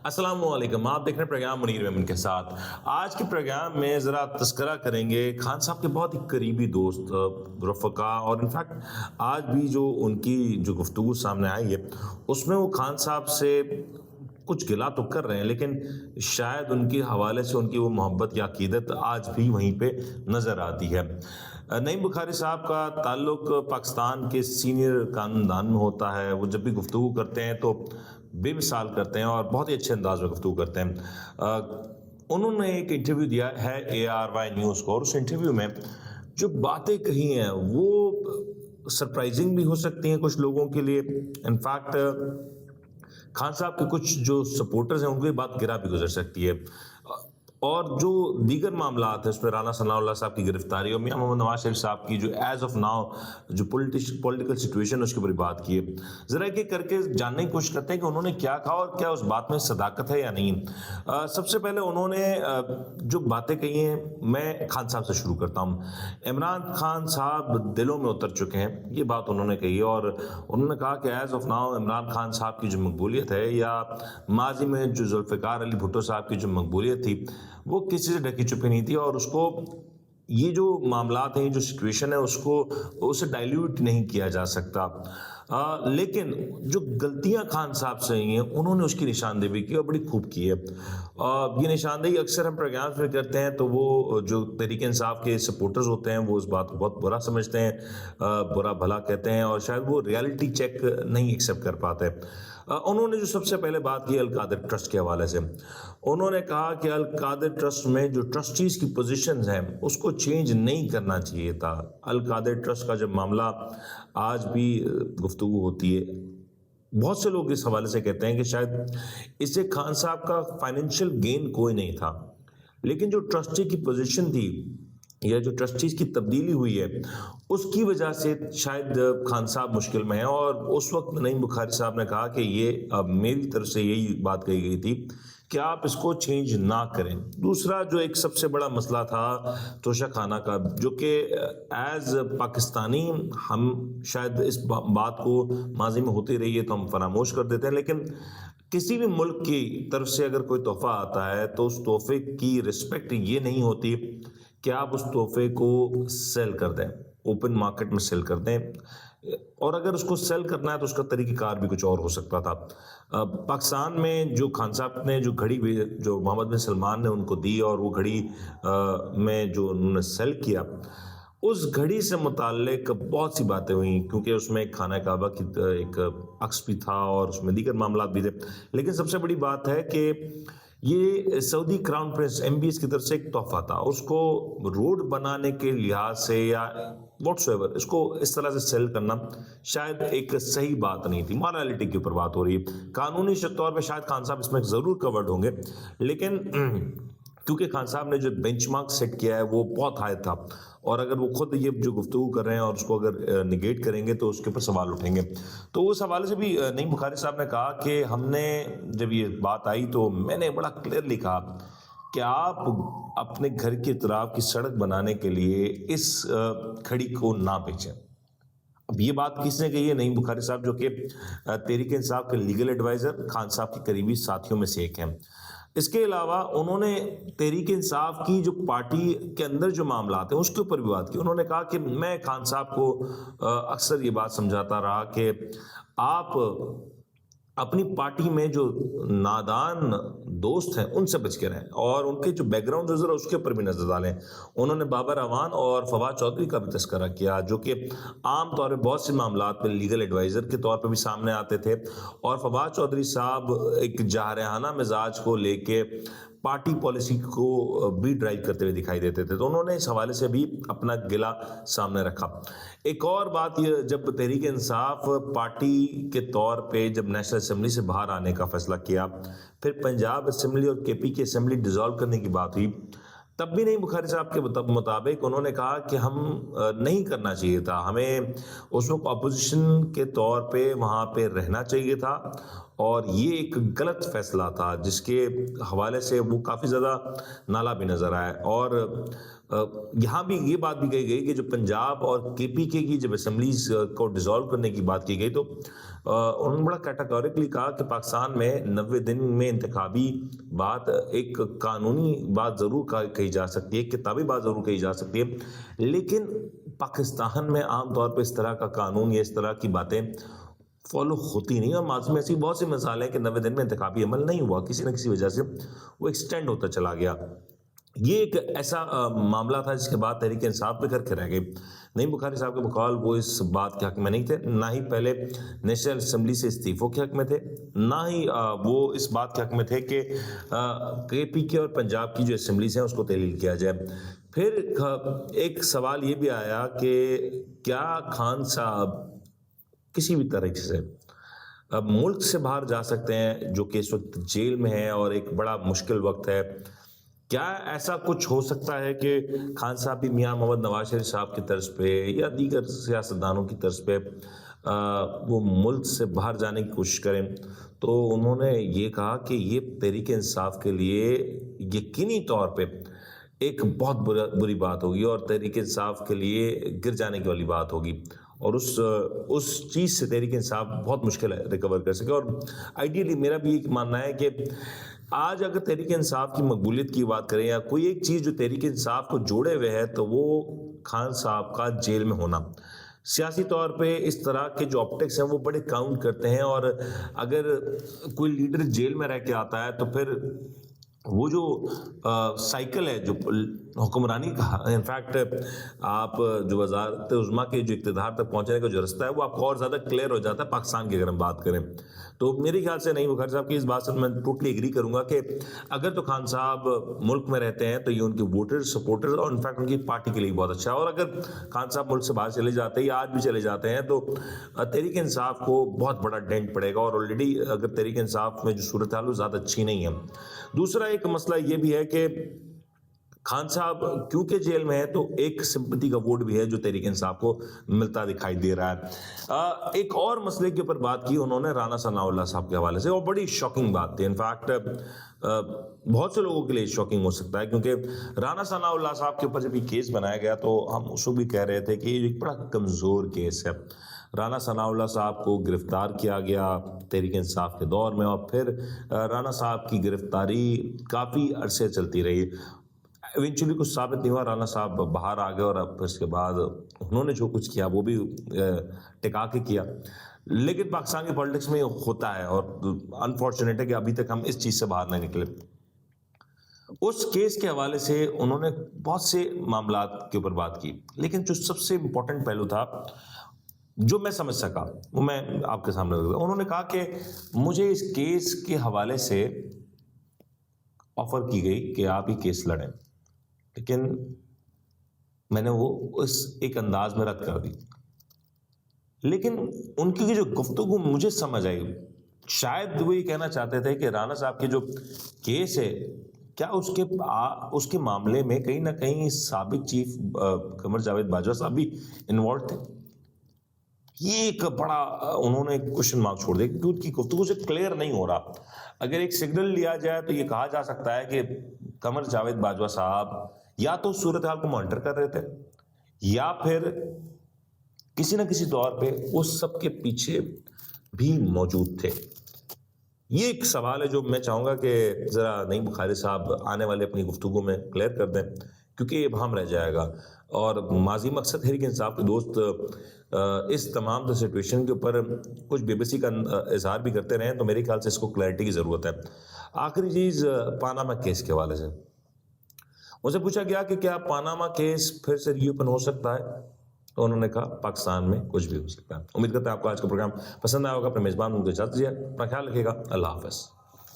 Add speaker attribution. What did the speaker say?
Speaker 1: السلام علیکم، آپ دیکھ رہے ہیں پروگرام منیر میمن کے ساتھ۔ آج کے پروگرام میں ذرا تذکرہ کریں گے خان صاحب کے بہت ہی قریبی دوست، رفقا، اور انفیکٹ آج بھی جو ان کی جو گفتگو سامنے آئی ہے اس میں وہ خان صاحب سے کچھ گلا تو کر رہے ہیں، لیکن شاید ان کے حوالے سے ان کی وہ محبت یا عقیدت آج بھی وہیں پہ نظر آتی ہے۔ نعیم بخاری صاحب کا تعلق پاکستان کے سینئر خاندان میں ہوتا ہے۔ وہ جب بھی گفتگو کرتے ہیں تو بے مثال کرتے ہیں اور بہت ہی اچھے انداز میں گفتگو کرتے ہیں۔ انہوں نے ایک انٹرویو دیا ہے ARY نیوز کو، اور اس انٹرویو میں جو باتیں کہی ہیں وہ سرپرائزنگ بھی ہو سکتی ہیں کچھ لوگوں کے لیے۔ انفیکٹ خان صاحب کے کچھ جو سپورٹرز ہیں ان کی بات گرا بھی گزر سکتی ہے، اور جو دیگر معاملات ہیں اس میں رانا ثناء اللہ صاحب کی گرفتاری اور میاں محمد نواز شریف صاحب کی جو ایز آف ناؤ جو پولیٹیکل سچویشن اس کے اوپر بات کی ہے، ذرا ایک ایک کر کے جاننے کی کوشش کرتے ہیں کہ انہوں نے کیا کہا اور کیا اس بات میں صداقت ہے یا نہیں۔ سب سے پہلے انہوں نے جو باتیں کہی ہیں، میں خان صاحب سے شروع کرتا ہوں۔ عمران خان صاحب دلوں میں اتر چکے ہیں، یہ بات انہوں نے کہی، اور انہوں نے کہا کہ as of now Imran Khan صاحب کی جو مقبولیت ہے، یا ماضی میں جو ذوالفقار علی بھٹو صاحب کی جو مقبولیت تھی، وہ کسی سے ڈھکی چھپی نہیں تھی، اور اس کو یہ جو معاملات ہیں، جو سچویشن ہے، اسے ڈائلیوٹ نہیں کیا جا سکتا۔ لیکن جو غلطیاں خان صاحب سے ہوئی ہیں انہوں نے اس کی نشاندہی کی اور بڑی خوب کی ہے۔ یہ نشاندہی اکثر ہم پروگرامز میں کرتے ہیں تو وہ جو تحریک انصاف کے سپورٹرز ہوتے ہیں وہ اس بات کو بہت برا سمجھتے ہیں، برا بھلا کہتے ہیں، اور شاید وہ ریالٹی چیک نہیں ایکسیپٹ کر پاتے۔ انہوں نے جو سب سے پہلے بات کی القادر ٹرسٹ کے حوالے سے، انہوں نے کہا کہ القادر ٹرسٹ میں جو ٹرسٹیز کی پوزیشنز ہیں اس کو چینج نہیں کرنا چاہیے تھا۔ القادر ٹرسٹ کا جب معاملہ آج بھی گفتگو ہوتی ہے، بہت سے لوگ اس حوالے سے کہتے ہیں کہ شاید اس سے خان صاحب کا فائنینشیل گین کوئی نہیں تھا، لیکن جو ٹرسٹی کی پوزیشن تھی یا جو ٹرسٹیز کی تبدیلی ہوئی ہے اس کی وجہ سے شاید خان صاحب مشکل میں ہیں۔ اور اس وقت نعیم بخاری صاحب نے کہا کہ یہ میری طرف سے یہی بات کہی گئی تھی کہ آپ اس کو چینج نہ کریں۔ دوسرا جو ایک سب سے بڑا مسئلہ تھا توشہ خانہ کا، جو کہ ایز پاکستانی ہم شاید اس بات کو ماضی میں ہوتی رہی ہے تو ہم فراموش کر دیتے ہیں، لیکن کسی بھی ملک کی طرف سے اگر کوئی تحفہ آتا ہے تو اس تحفے کی رسپیکٹ یہ نہیں ہوتی کہ آپ اس تحفے کو سیل کر دیں، اوپن مارکیٹ میں سیل کر دیں، اور اگر اس کو سیل کرنا ہے تو اس کا طریقہ کار بھی کچھ اور ہو سکتا تھا۔ پاکستان میں جو خان صاحب نے جو گھڑی جو محمد بن سلمان نے ان کو دی اور وہ گھڑی میں جو انہوں نے سیل کیا، اس گھڑی سے متعلق بہت سی باتیں ہوئیں، کیونکہ اس میں ایک خانہ کعبہ کی ایک عکس بھی تھا اور اس میں دیگر معاملات بھی تھے، لیکن سب سے بڑی بات ہے کہ یہ سعودی کراؤن پرنس MBS کی طرف سے ایک تحفہ تھا، اس کو روڈ بنانے کے لحاظ سے یا واٹس ایور اس کو اس طرح سے سیل کرنا شاید ایک صحیح بات نہیں تھی۔ مورالٹی کے اوپر بات ہو رہی ہے، قانونی طور پہ شاید خان صاحب اس میں ضرور کورڈ ہوں گے، لیکن کیونکہ خان صاحب نے جو بینچ مارک سیٹ کیا ہے وہ بہت ہائی تھا، اور اگر وہ خود یہ جو گفتگو کر رہے ہیں اور اس کو اگر نگیٹ کریں گے تو اس کے اوپر سوال اٹھیں گے۔ تو اس حوالے سے بھی نعیم بخاری صاحب نے کہا کہ ہم نے جب یہ بات آئی تو میں نے بڑا کلیئرلی کہا کہ آپ اپنے گھر کے اطراف کی سڑک بنانے کے لیے اس کھڑی کو نہ بیچیں۔ اب یہ بات کس نے کہی ہے؟ نعیم بخاری صاحب، جو کہ تحریک انصاف کے لیگل ایڈوائزر، خان صاحب کے قریبی ساتھیوں میں سے ایک ہیں۔ اس کے علاوہ انہوں نے تحریک انصاف کی جو پارٹی کے اندر جو معاملات ہیں اس کے اوپر بھی بات کی۔ انہوں نے کہا کہ میں خان صاحب کو اکثر یہ بات سمجھاتا رہا کہ آپ اپنی پارٹی میں جو نادان دوست ہیں ان سے بچ کے رہیں، اور ان کے جو بیک گراؤنڈ ذرا اس کے اوپر بھی نظر ڈالیں۔ انہوں نے بابر اعوان اور فواد چودھری کا بھی تذکرہ کیا، جو کہ عام طور پہ بہت سے معاملات میں لیگل ایڈوائزر کے طور پہ بھی سامنے آتے تھے، اور فواد چودھری صاحب ایک جارحانہ مزاج کو لے کے پارٹی پالیسی کو بھی ڈرائیو کرتے ہوئے دکھائی دیتے تھے، تو انہوں نے اس حوالے سے بھی اپنا گلہ سامنے رکھا۔ ایک اور بات یہ، جب تحریک انصاف پارٹی کے طور پہ جب نیشنل اسمبلی سے باہر آنے کا فیصلہ کیا، پھر پنجاب اسمبلی اور KP کی اسمبلی ڈیزالو کرنے کی بات ہوئی، تب بھی نعیم بخاری صاحب کے مطابق انہوں نے کہا کہ ہم نہیں کرنا چاہیے تھا، ہمیں اس وقت اپوزیشن کے طور پہ وہاں پہ رہنا چاہیے تھا، اور یہ ایک غلط فیصلہ تھا جس کے حوالے سے وہ کافی زیادہ نالا بھی نظر آیا. اور یہاں بھی یہ بات بھی کہی گئی کہ جو پنجاب اور KPK کی جب اسمبلیز کو ڈیزالو کرنے کی بات کی گئی تو انہوں نے بڑا کیٹاگوریکلی کہا کہ پاکستان میں 90 دن میں انتخابی بات ایک قانونی بات ضرور کہی جا سکتی ہے، ایک کتابی بات ضرور کہی جا سکتی ہے، لیکن پاکستان میں عام طور پہ اس طرح کا قانون یا اس طرح کی باتیں فالو ہوتی نہیں. اور ماضی میں ایسی بہت سی مثالیں ہیں کہ 90 دن میں انتخابی عمل نہیں ہوا، کسی نہ کسی وجہ سے وہ ایکسٹینڈ ہوتا چلا گیا. یہ ایک ایسا معاملہ تھا جس کے بعد تحریک انصاف پہ کر کے رہ گئی. نعیم بخاری صاحب کے بقول وہ اس بات کے حق میں نہیں تھے، نہ ہی پہلے نیشنل اسمبلی سے استعفوں کے حق میں تھے، نہ ہی وہ اس بات کے حق میں تھے کہ KPK اور پنجاب کی جو اسمبلیز ہیں اس کو تحلیل کیا جائے. پھر ایک سوال یہ بھی آیا کہ کیا خان صاحب کسی بھی طریقے سے اب ملک سے باہر جا سکتے ہیں، جو کہ اس وقت جیل میں ہے اور ایک بڑا مشکل وقت ہے. کیا ایسا کچھ ہو سکتا ہے کہ خان صاحب بھی میاں محمد نواز شریف صاحب کی طرز پہ یا دیگر سیاستدانوں کی طرز پہ وہ ملک سے باہر جانے کی کوشش کریں؟ تو انہوں نے یہ کہا کہ یہ تحریک انصاف کے لیے یقینی طور پہ ایک بہت بری بات ہوگی اور تحریک انصاف کے لیے گر جانے کی والی بات ہوگی، اور اس چیز سے تحریک انصاف بہت مشکل ہے ریکور کر سکے. اور آئیڈیلی میرا بھی ایک ماننا ہے کہ آج اگر تحریک انصاف کی مقبولیت کی بات کریں یا کوئی ایک چیز جو تحریک انصاف کو جوڑے ہوئے ہے تو وہ خان صاحب کا جیل میں ہونا. سیاسی طور پہ اس طرح کے جو آپٹکس ہیں وہ بڑے کاؤنٹ کرتے ہیں، اور اگر کوئی لیڈر جیل میں رہ کے آتا ہے تو پھر وہ جو سائیکل ہے جو حکمرانی کا، انفیکٹ آپ جو وزارت عظمیٰ کے جو اقتدار تک پہنچنے کا جو رستہ ہے وہ آپ کو اور زیادہ کلیئر ہو جاتا ہے پاکستان کی اگر ہم بات کریں. تو میرے خیال سے نعیم بخاری صاحب کی اس بات سے میں ٹوٹلی ایگری کروں گا کہ اگر تو خان صاحب ملک میں رہتے ہیں تو یہ ان کے ووٹر سپورٹر اور انفیکٹ ان کی پارٹی کے لیے بہت اچھا ہے، اور اگر خان صاحب ملک سے باہر چلے جاتے ہیں یا آج بھی چلے جاتے ہیں تو تحریک انصاف کو بہت بڑا ڈینٹ پڑے گا، اور آلریڈی اگر تحریک انصاف میں جو صورتحال وہ زیادہ اچھی نہیں ہے. دوسرا ایک مسئلہ یہ بھی ہے کہ خان صاحب کیونکہ جیل میں ہے تو ایک سمپتی کا ووٹ بھی ہے جو تحریک انصاف کو ملتا دکھائی دے رہا ہے. ایک اور مسئلے کے اوپر بات کی انہوں نے رانا ثناء اللہ صاحب کے حوالے سے، اور بڑی شاکنگ بات تھی. انفیکٹ بہت سے لوگوں کے لیے شاکنگ ہو سکتا ہے، کیونکہ رانا ثناء اللہ صاحب کے اوپر جب یہ کیس بنایا گیا تو ہم اس کو بھی کہہ رہے تھے کہ یہ ایک بڑا کمزور کیس ہے. رانا ثناء اللہ صاحب کو گرفتار کیا گیا تحریک انصاف کے دور میں، اور پھر رانا صاحب کی گرفتاری کافی عرصے چلتی رہی. ایونچولی کچھ ثابت نہیں ہوا، رانا صاحب باہر آ گئے اور اب اس کے بعد انہوں نے جو کچھ کیا وہ بھی ٹکا کے کیا. لیکن پاکستان کی پالیٹکس میں ہوتا ہے، اور انفارچونیٹ ہے کہ ابھی تک ہم اس چیز سے باہر نہیں نکلے. اس کیس کے حوالے سے انہوں نے بہت سے معاملات کے اوپر بات کی، لیکن جو سب سے امپورٹنٹ پہلو تھا جو میں سمجھ سکا وہ میں آپ کے سامنے رکھ دوں. انہوں نے کہا کہ مجھے اس کیس کے حوالے سے آفر کی گئی کہ آپ ہی کیس لڑیں، لیکن میں نے وہ اس ایک انداز میں رد کر دی. لیکن ان کی جو گفتگو مجھے سمجھ آئی، شاید وہ یہ کہنا چاہتے تھے کہ رانا صاحب کے جو کیس ہے کیا اس کے معاملے میں کہیں نہ کہیں سابق چیف قمر جاوید باجوہ صاحب بھی انوالوڈ تھے. یہ ایک بڑا انہوں نے کوشچن مارک چھوڑ دیا کیونکہ ان کی گفتگو سے کلیئر نہیں ہو رہا. اگر ایک سگنل لیا جائے تو یہ کہا جا سکتا ہے کہ قمر جاوید باجوہ صاحب یا تو صورتحال کو مانیٹر کر رہے تھے یا پھر کسی نہ کسی طور پہ اس سب کے پیچھے بھی موجود تھے. یہ ایک سوال ہے جو میں چاہوں گا کہ ذرا نعیم بخاری صاحب آنے والے اپنی گفتگو میں کلیئر کر دیں، کیونکہ یہ ابہام رہ جائے گا. اور ماضی مقصد تحریک انصاف کے دوست اس تمام سچویشن کے اوپر کچھ بے بسی کا اظہار بھی کرتے رہے، تو میرے خیال سے اس کو کلیئرٹی کی ضرورت ہے. آخری چیز پاناما کیس کے حوالے سے مجھے پوچھا گیا کہ کیا پاناما کیس پھر سے ری اوپن ہو سکتا ہے، تو انہوں نے کہا پاکستان میں کچھ بھی ہو سکتا ہے. امید کرتا ہے آپ کو آج کا پروگرام پسند آیا ہوگا. اپنے میزبان کو اجازت دیجیے، اپنا خیال رکھیے گا. اللہ حافظ.